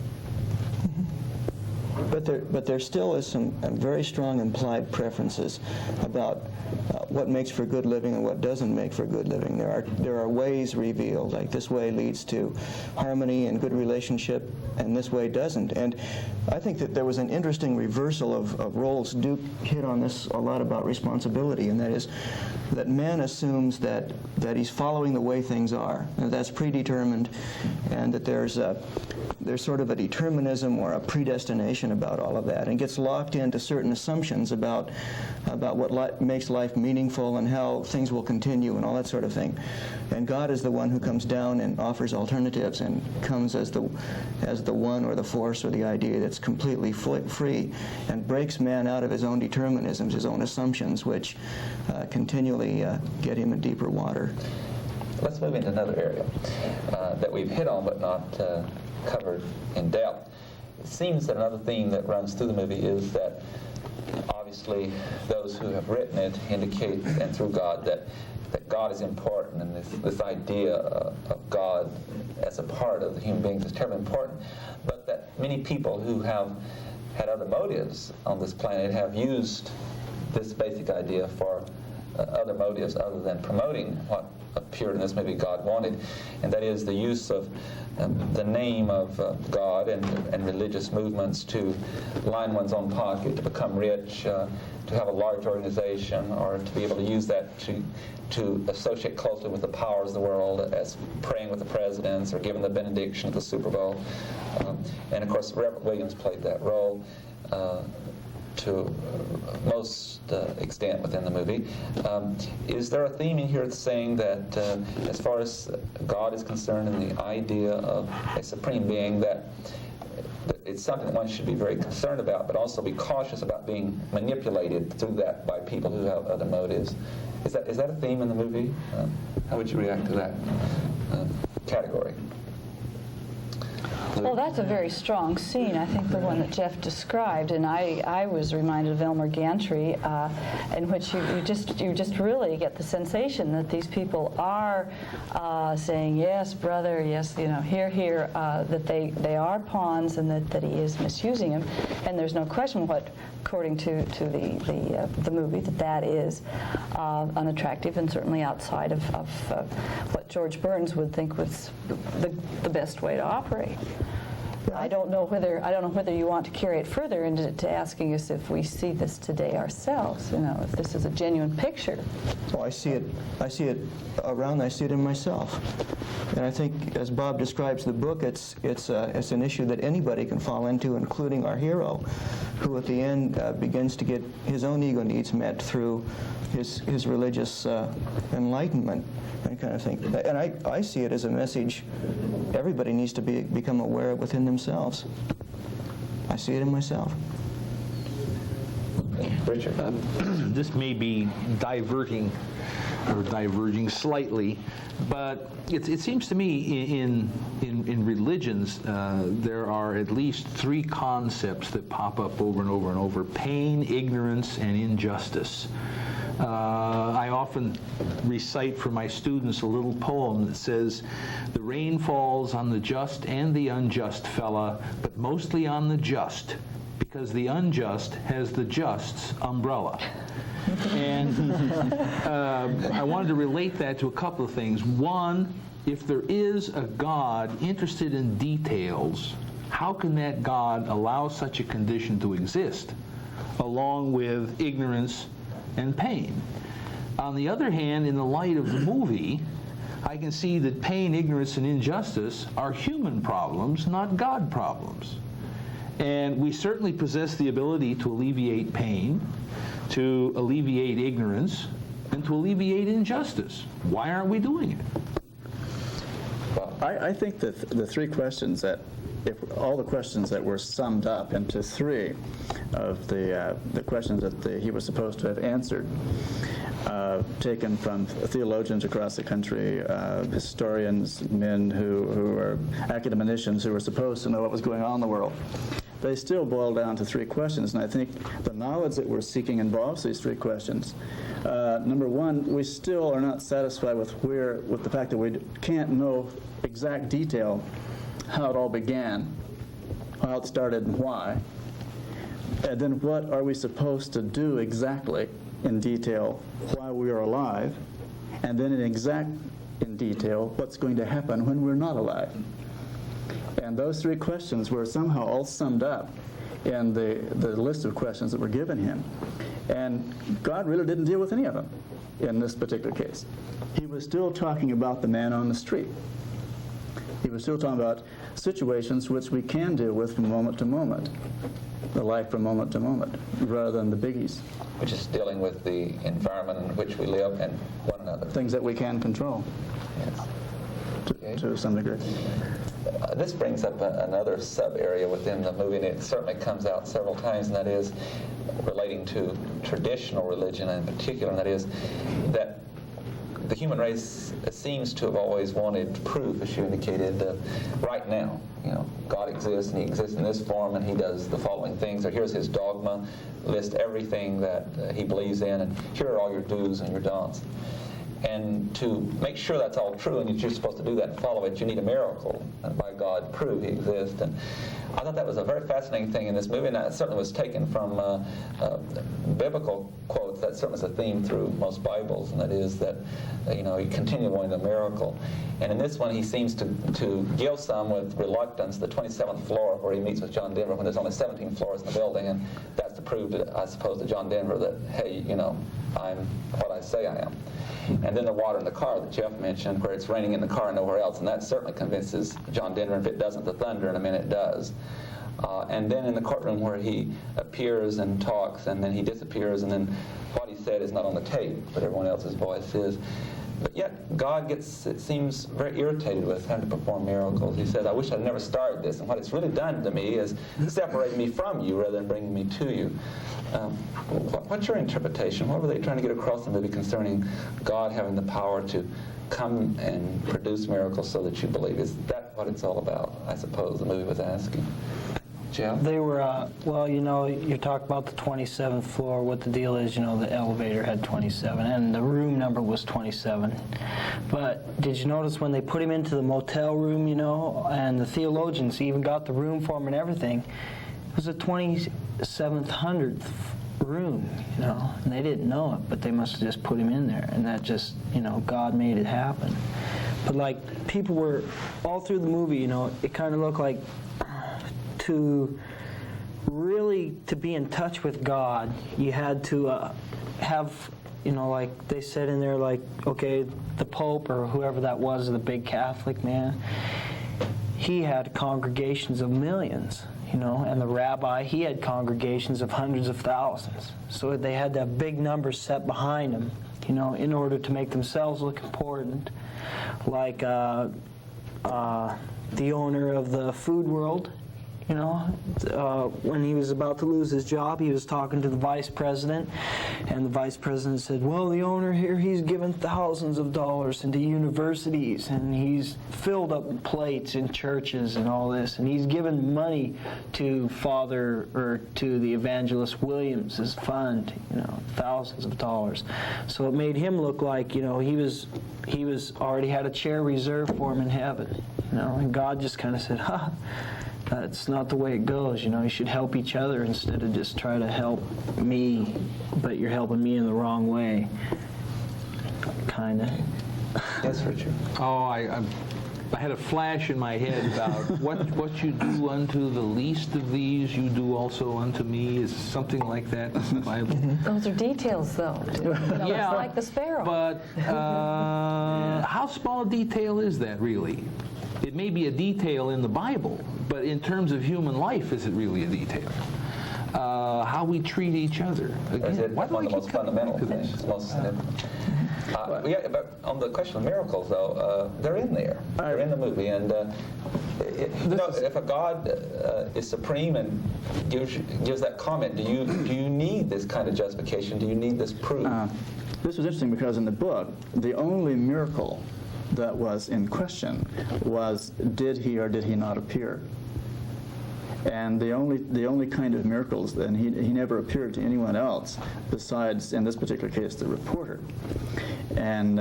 But there still is some very strong implied preferences about what makes for good living and what doesn't make for good living. There are ways revealed, like this way leads to harmony and good relationship, and this way doesn't. And I think that there was an interesting reversal of roles. Duke hit on this a lot about responsibility, and that is that man assumes that he's following the way things are, and that's predetermined, and that there's there's sort of a determinism or a predestination about all of that, and gets locked into certain assumptions about what makes life meaningful and how things will continue and all that sort of thing. And God is the one who comes down and offers alternatives and comes as the one or the force or the idea that's completely free and breaks man out of his own determinisms, his own assumptions, which continually get him in deeper water. Let's move into another area that we've hit on but not covered in depth. It seems that another theme that runs through the movie is that obviously those who have written it indicate, and through God, that God is important, and this idea of God as a part of the human beings is terribly important, but that many people who have had other motives on this planet have used this basic idea for other motives other than promoting what appeared in this movie God wanted, and that is the use of the name of God and religious movements to line one's own pocket, to become rich, to have a large organization, or to be able to use that to associate closely with the powers of the world, as praying with the presidents or giving the benediction at the Super Bowl. And of course, Reverend Williams played that role to most extent within the movie. Is there a theme in here that's saying that as far as God is concerned and the idea of a supreme being, that it's something that one should be very concerned about, but also be cautious about being manipulated through that by people who have other motives? Is that a theme in the movie? How would you react to that category? Well, that's a very strong scene, I think the one that Jeff described, and I was reminded of Elmer Gantry, in which you just really get the sensation that these people are saying, yes, brother, yes, here, that they are pawns, and that he is misusing him, and there's no question what, according to the movie, that is unattractive and certainly outside of what George Burns would think was the best way to operate. I don't know whether you want to carry it further into asking us if we see this today ourselves. If this is a genuine picture. Well, I see it around. I see it in myself, and I think, as Bob describes the book, it's an issue that anybody can fall into, including our hero, who at the end begins to get his own ego needs met through his religious enlightenment and kind of thing. And I see it as a message everybody needs to become aware of within themselves. I see it in myself. Richard? This may be diverging slightly, but it seems to me in religions there are at least three concepts that pop up over and over and over: pain, ignorance, and injustice. I often recite for my students a little poem that says, "The rain falls on the just and the unjust fella, but mostly on the just, because the unjust has the just's umbrella." And I wanted to relate that to a couple of things. One, if there is a God interested in details, how can that God allow such a condition to exist, along with ignorance and pain? On the other hand, in the light of the movie, I can see that pain, ignorance, and injustice are human problems, not God problems. And we certainly possess the ability to alleviate pain, to alleviate ignorance, and to alleviate injustice. Why aren't we doing it? Well, I think that the three questions that, if all the questions that were summed up into three of the questions that he was supposed to have answered, taken from theologians across the country, historians, men who are academicians who were supposed to know what was going on in the world, they still boil down to three questions. And I think the knowledge that we're seeking involves these three questions. Number one, we still are not satisfied with the fact that we can't know exact detail how it all began, how it started, and why. And then what are we supposed to do exactly in detail while we are alive, and then in detail what's going to happen when we're not alive. And those three questions were somehow all summed up in the list of questions that were given him. And God really didn't deal with any of them in this particular case. He was still talking about the man on the street. He was still talking about situations which we can deal with from moment to moment, the life from moment to moment, rather than the biggies. Which is dealing with the environment in which we live and one another. Things that we can control Yes. Okay. to some degree. This brings up another sub-area within the movie, and it certainly comes out several times, and that is relating to traditional religion in particular, and that is that the human race seems to have always wanted proof, as you indicated, right now. You know, God exists, and He exists in this form, and He does the following things. Or here's His dogma, list everything that He believes in, and here are all your do's and your don'ts. And to make sure that's all true, and you're supposed to do that and follow it, you need a miracle, and by God, prove He exists. And I thought that was a very fascinating thing in this movie, and that certainly was taken from biblical quotes. That certainly is a theme through most Bibles, and that is that, you know, you continue wanting a miracle. And in this one, he seems to give some with reluctance the 27th floor where he meets with John Denver when there's only 17 floors in the building, and that's to prove, I suppose, to John Denver that, hey, you know, I'm what I say I am. And then the water in the car that Jeff mentioned, where it's raining in the car and nowhere else, and that certainly convinces John Denver. If it doesn't, the thunder in a minute does. And then in the courtroom where he appears and talks, and then he disappears, and then what he said is not on the tape, but everyone else's voice is. But yet, God gets, it seems, very irritated with having to perform miracles. He says, I wish I'd never started this, and what it's really done to me is separated me from you rather than bringing me to you. What's your interpretation? What were they trying to get across in the movie concerning God having the power to come and produce miracles so that you believe? Is that what it's all about, I suppose, the movie was asking? Jeff? They were, well, you know, you talk about the 27th floor. What the deal is, you know, the elevator had 27, and the room number was 27. But did you notice when they put him into the motel room, you know, and the theologians even got the room for him and everything, it was a 2700th room, you know, and they didn't know it, but they must have just put him in there, and that just, you know, God made it happen. But like, people were, all through the movie, you know, it kind of looked like to really, to be in touch with God, you had to have, you know, like they said in there, like, okay, the Pope or whoever that was, the big Catholic man, he had congregations of millions, you know, and the rabbi, he had congregations of hundreds of thousands. So they had to have big numbers set behind them, you know, in order to make themselves look important. Like the owner of the food world, you know, when he was about to lose his job, he was talking to the vice president, and the vice president said, well, the owner here, he's given thousands of dollars into universities, and he's filled up plates in churches and all this, and he's given money to to the evangelist Williams' fund, you know, thousands of dollars. So it made him look like, you know, he was already had a chair reserved for him in heaven, you know, and God just kind of said, that's not the way it goes. You know, you should help each other instead of just try to help me, but you're helping me in the wrong way. Kind of. Yes, Richard. Oh, I had a flash in my head about what you do unto the least of these, you do also unto me, is something like that in the Bible. Those are details, though. You know, Yeah, it's like the sparrow. But how small a detail is that, really? It may be a detail in the Bible, but in terms of human life, is it really a detail? How we treat each other. Again, One of the most fundamental things, most significant. Yeah, but on the question of miracles, though, they're in there. They're in the movie, and you know, if a God is supreme and gives that comment, do you need this kind of justification? Do you need this proof? This was interesting because in the book, the only miracle that was in question was, did he or did he not appear? And the only kind of miracles, and he never appeared to anyone else besides, in this particular case, the reporter. And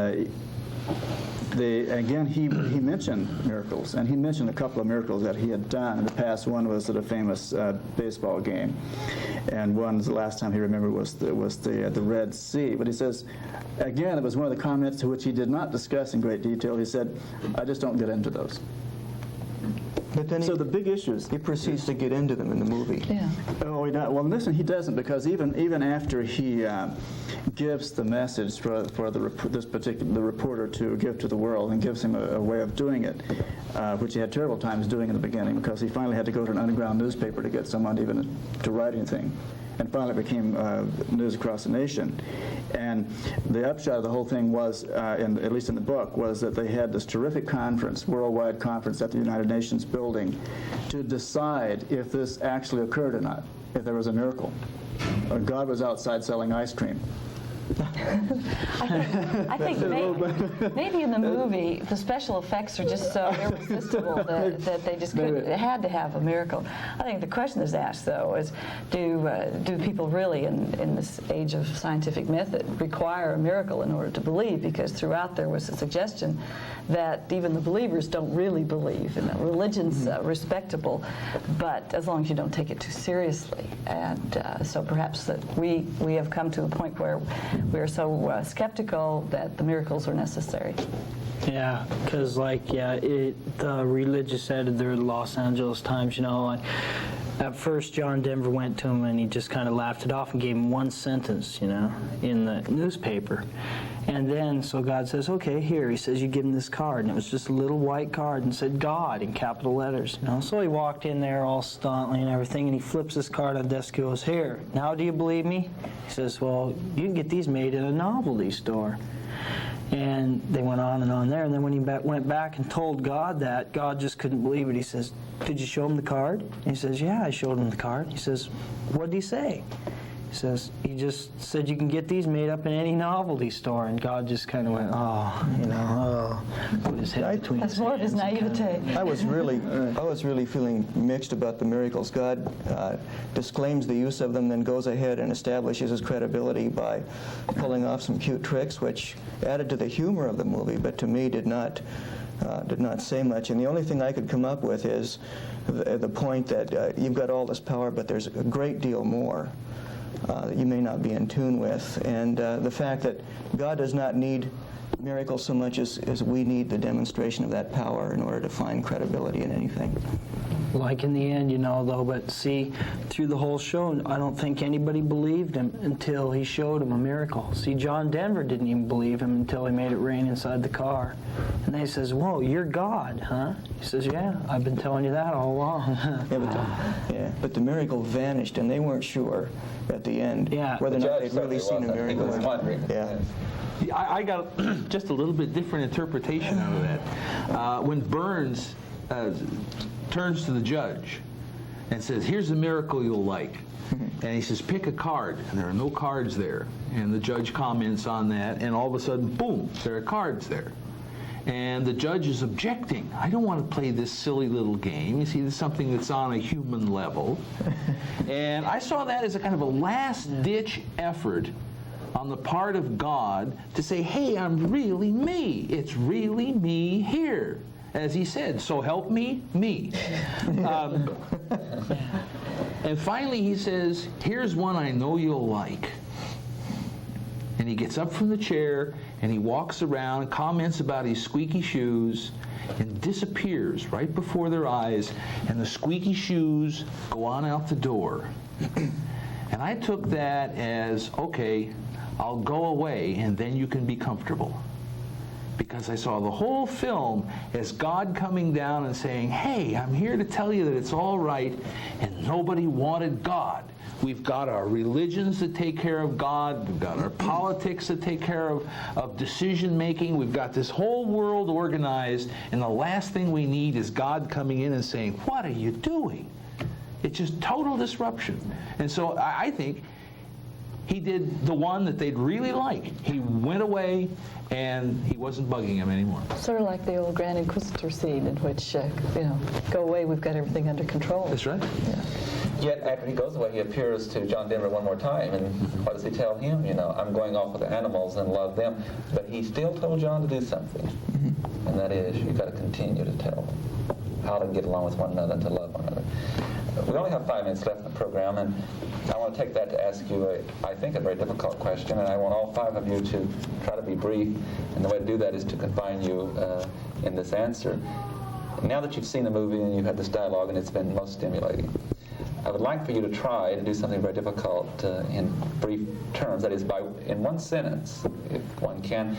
again, he mentioned miracles, and he mentioned a couple of miracles that he had done in the past. One was at a famous baseball game, and the last time he remembered was the Red Sea. But he says, again, it was one of the comments to which he did not discuss in great detail. He said, I just don't get into those. But then So the big issues. he proceeds to get into them in the movie. Yeah. Oh, he does. Well, listen, he doesn't, because even after he gives the message for the reporter to give to the world, and gives him a way of doing it, which he had terrible times doing in the beginning, because he finally had to go to an underground newspaper to get someone even to write anything. And finally it became news across the nation. And the upshot of the whole thing was, at least in the book, was that they had this terrific conference, worldwide conference at the United Nations building, to decide if this actually occurred or not, if there was a miracle. God was outside selling ice cream. I think maybe in the movie the special effects are just so irresistible that they just couldn't. It had to have a miracle. I think the question that's asked, though, is do people really, in this age of scientific method, require a miracle in order to believe? Because throughout there was a suggestion that even the believers don't really believe, and that religion's respectable, but as long as you don't take it too seriously. And so perhaps that we have come to a point where we are so skeptical that the miracles are necessary. Yeah, because the religious editor of the Los Angeles Times, at first John Denver went to him and he just kind of laughed it off and gave him one sentence, in the newspaper. And then, so God says, okay, here, he says, you give him this card. And it was just a little white card and said God in capital letters. So he walked in there all staunchly and everything, and he flips this card on the desk and goes, here, now do you believe me? He says, well, you can get these made in a novelty store. And they went on and on there, and then when he went back and told God that, God just couldn't believe it. He says, did you show him the card? And he says, yeah, I showed him the card. He says, what did he say? He says, he just said you can get these made up in any novelty store. And God just kind of went, put his head between his That's more of his hands and naivete. I was really feeling mixed about the miracles. God disclaims the use of them, then goes ahead and establishes his credibility by pulling off some cute tricks, which added to the humor of the movie, but to me did not say much. And the only thing I could come up with is the point that you've got all this power, but there's a great deal more that you may not be in tune with. And the fact that God does not need miracles so much as we need the demonstration of that power in order to find credibility in anything. Like in the end, though, but see, through the whole show, I don't think anybody believed him until he showed him a miracle. See, John Denver didn't even believe him until he made it rain inside the car. And they says, whoa, you're God, huh? He says, yeah, I've been telling you that all along. But the miracle vanished, and they weren't sure at the end whether or not they'd really seen a miracle. He was wondering. Yeah. I got just a little bit different interpretation out of that. When Burns turns to the judge and says, here's a miracle you'll like. And he says, pick a card. And there are no cards there. And the judge comments on that, and all of a sudden, boom, there are cards there. And the judge is objecting. I don't want to play this silly little game. You see, this is something that's on a human level. And I saw that as a kind of a last-ditch effort on the part of God to say, hey, I'm really me. It's really me here. As he said, so help me, me. And finally he says, here's one I know you'll like. And he gets up from the chair and he walks around, comments about his squeaky shoes, and disappears right before their eyes, and the squeaky shoes go on out the door. And I took that as, okay, I'll go away and then you can be comfortable. Because I saw the whole film as God coming down and saying, hey, I'm here to tell you that it's all right, and nobody wanted God. We've got our religions that take care of God. We've got our politics that take care of decision making. We've got this whole world organized, and the last thing we need is God coming in and saying, what are you doing? It's just total disruption. And so I think he did the one that they'd really like. He went away, and he wasn't bugging him anymore. Sort of like the old Grand Inquisitor scene in which, go away, we've got everything under control. That's right. Yeah. Yet after he goes away, he appears to John Denver one more time, and what does he tell him? I'm going off with the animals and love them. But he still told John to do something, and that is, you've got to continue to tell them how to get along with one another and to love one another. We only have 5 minutes left in the program, and I want to take that to ask you, I think, a very difficult question, and I want all 5 of you to try to be brief, and the way to do that is to confine you in this answer. now that you've seen the movie and you've had this dialogue and it's been most stimulating, I would like for you to try to do something very difficult in brief terms. That is, in one sentence, if one can,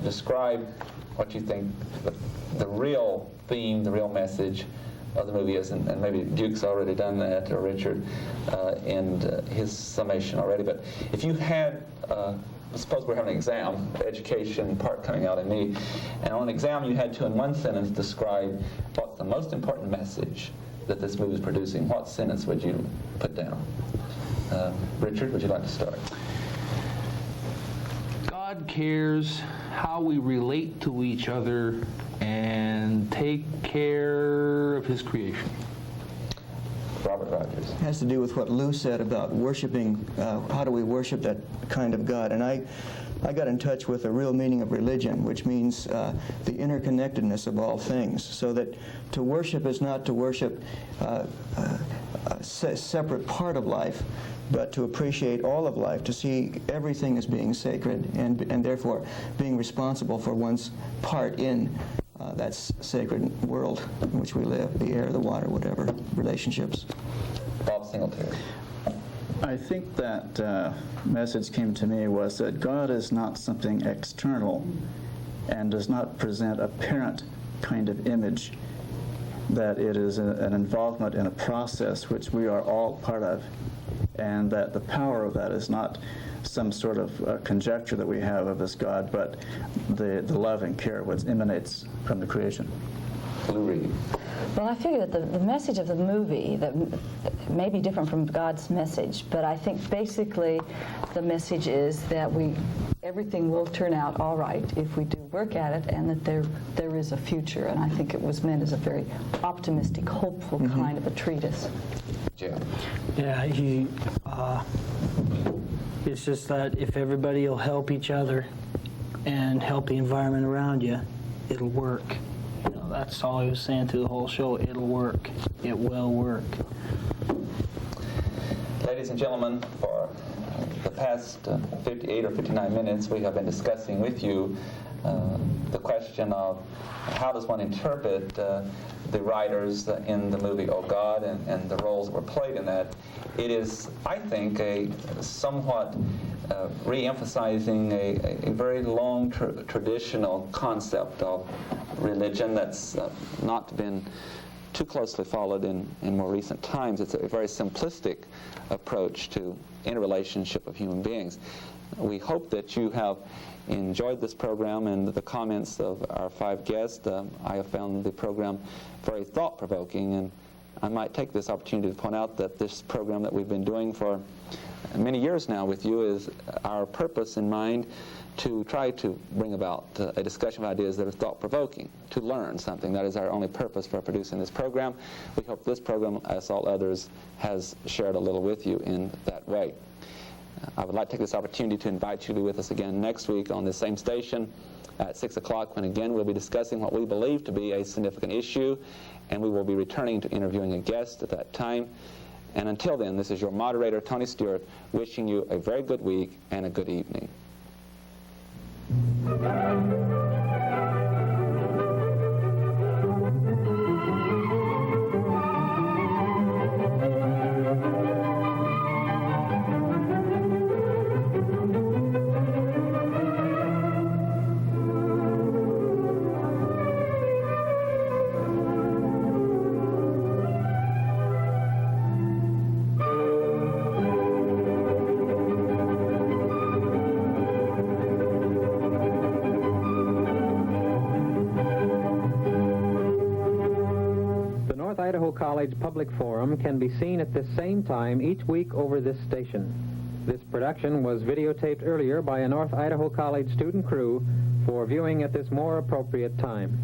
describe what you think the real theme, the real message of the movie is. And maybe Duke's already done that, or Richard, in his summation already. But if you had, suppose we're having an exam, education part coming out in me, and on an exam you had to, in one sentence, describe what's the most important message that this movie is producing, what sentence would you put down? Richard, would you like to start? God cares how we relate to each other and take care of his creation. Robert Rogers. It has to do with what Lou said about worshiping, how do we worship that kind of God. And I got in touch with the real meaning of religion, which means the interconnectedness of all things, so that to worship is not to worship a separate part of life, but to appreciate all of life, to see everything as being sacred, and therefore being responsible for one's part in that sacred world in which we live, the air, the water, whatever, relationships. Bob Singletary. I think that message came to me was that God is not something external and does not present a parent kind of image, that it is an involvement in a process which we are all part of, and that the power of that is not some sort of conjecture that we have of this God, but the love and care which emanates from the creation. Lou Reed. Well, I figure that the message of the movie that may be different from God's message, but I think basically the message is that everything will turn out all right if we do work at it, and that there is a future. And I think it was meant as a very optimistic, hopeful kind of a treatise. Jim. Yeah, it's just that if everybody will help each other and help the environment around you, it'll work. You know, that's all he was saying through the whole show. It'll work. It will work. Ladies and gentlemen, for the past 58 or 59 minutes, we have been discussing with you the question of how does one interpret the writers in the movie Oh God, and the roles that were played in that. It is, I think, a somewhat re-emphasizing a very long traditional concept of religion that's not been too closely followed in more recent times. It's a very simplistic approach to interrelationship of human beings. We hope that you have enjoyed this program and the comments of our 5 guests. I have found the program very thought-provoking, and I might take this opportunity to point out that this program that we've been doing for many years now with you is our purpose in mind to try to bring about a discussion of ideas that are thought-provoking, to learn something. That is our only purpose for producing this program. We hope this program, as all others, has shared a little with you in that way. I would like to take this opportunity to invite you to be with us again next week on this same station at 6 o'clock, when again we'll be discussing what we believe to be a significant issue, and we will be returning to interviewing a guest at that time. And until then, this is your moderator, Tony Stewart, wishing you a very good week and a good evening. Idaho College Public Forum can be seen at the same time each week over this station. This production was videotaped earlier by a North Idaho College student crew for viewing at this more appropriate time.